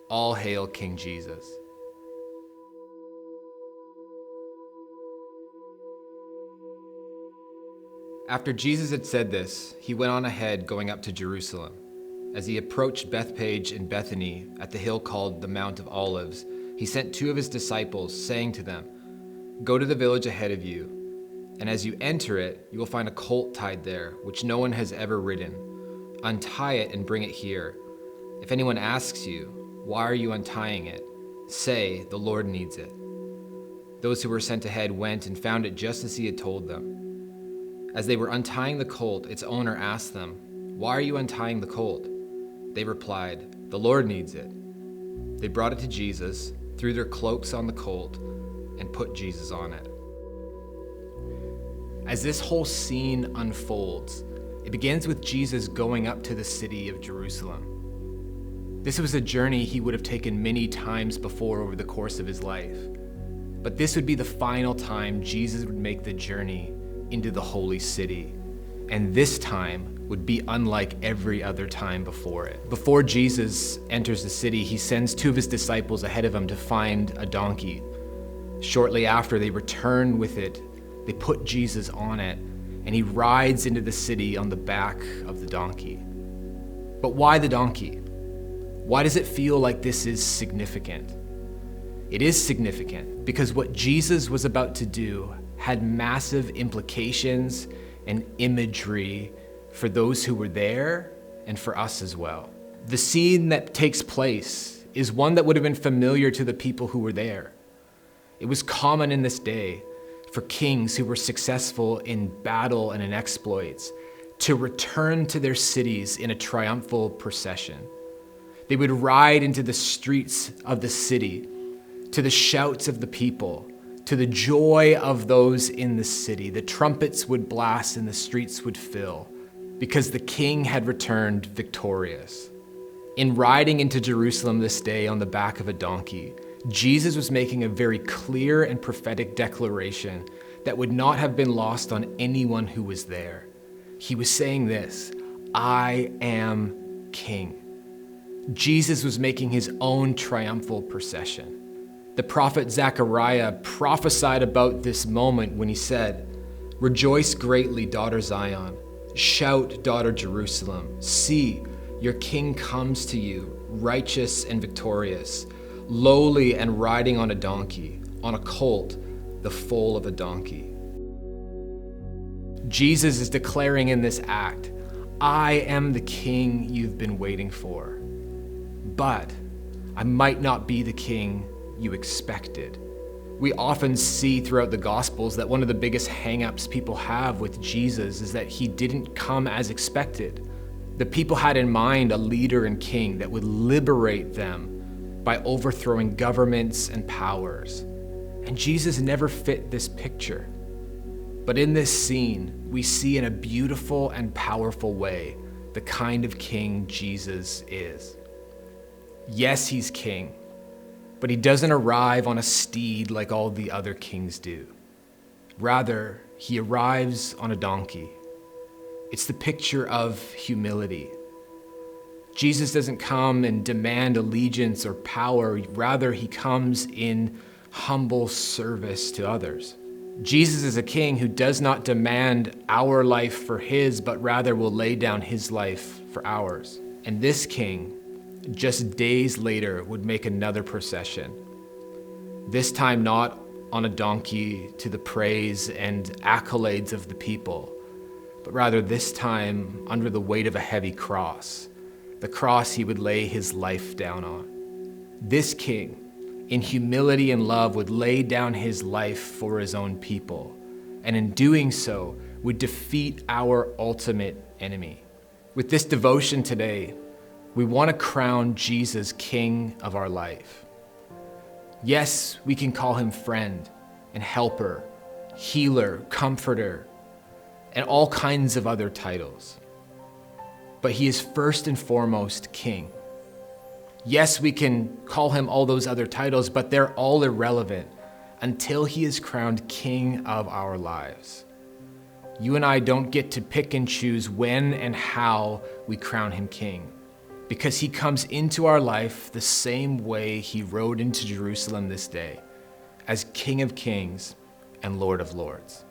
All hail King Jesus. After Jesus had said this, he went on ahead going up to Jerusalem. As he approached Bethphage and Bethany at the hill called the Mount of Olives, he sent 2 of his disciples, saying to them, "Go to the village ahead of you, and as you enter it, you will find a colt tied there, which no one has ever ridden. Untie it and bring it here. If anyone asks you, 'Why are you untying it?' say, 'The Lord needs it.'" Those who were sent ahead went and found it just as he had told them. As they were untying the colt, its owner asked them, "Why are you untying the colt?" They replied, "The Lord needs it." They brought it to Jesus, threw their cloaks on the colt, and put Jesus on it. As this whole scene unfolds, it begins with Jesus going up to the city of Jerusalem. This was a journey he would have taken many times before over the course of his life. But this would be the final time Jesus would make the journey into the holy city. And this time would be unlike every other time before it. Before Jesus enters the city, he sends 2 of his disciples ahead of him to find a donkey. Shortly after, they return with it. They put Jesus on it, and he rides into the city on the back of the donkey. But why the donkey? Why does it feel like this is significant? It is significant because what Jesus was about to do had massive implications and imagery for those who were there and for us as well. The scene that takes place is one that would have been familiar to the people who were there. It was common in this day for kings who were successful in battle and in exploits to return to their cities in a triumphal procession. They would ride into the streets of the city, to the shouts of the people, to the joy of those in the city. The trumpets would blast and the streets would fill because the king had returned victorious. In riding into Jerusalem this day on the back of a donkey, Jesus was making a very clear and prophetic declaration that would not have been lost on anyone who was there. He was saying this, "I am king." Jesus was making his own triumphal procession. The prophet Zechariah prophesied about this moment when he said, "Rejoice greatly, daughter Zion. Shout, daughter Jerusalem. See, your king comes to you, righteous and victorious, lowly and riding on a donkey, on a colt, the foal of a donkey." Jesus is declaring in this act, "I am the king you've been waiting for, but I might not be the king you expected." We often see throughout the Gospels that one of the biggest hang-ups people have with Jesus is that he didn't come as expected. The people had in mind a leader and king that would liberate them by overthrowing governments and powers. And Jesus never fit this picture. But in this scene, we see in a beautiful and powerful way the kind of king Jesus is. Yes, he's king, but he doesn't arrive on a steed like all the other kings do. Rather, he arrives on a donkey. It's the picture of humility. Jesus doesn't come and demand allegiance or power. Rather, he comes in humble service to others. Jesus is a king who does not demand our life for his, but rather will lay down his life for ours. And this king, just days later, would make another procession. This time not on a donkey to the praise and accolades of the people, but rather this time under the weight of a heavy cross, the cross he would lay his life down on. This king, in humility and love, would lay down his life for his own people, and in doing so, would defeat our ultimate enemy. With this devotion today, we want to crown Jesus King of our life. Yes, we can call him friend and helper, healer, comforter, and all kinds of other titles. But he is first and foremost King. Yes, we can call him all those other titles, but they're all irrelevant until he is crowned King of our lives. You and I don't get to pick and choose when and how we crown him King. because he comes into our life the same way he rode into Jerusalem this day, as King of Kings and Lord of Lords.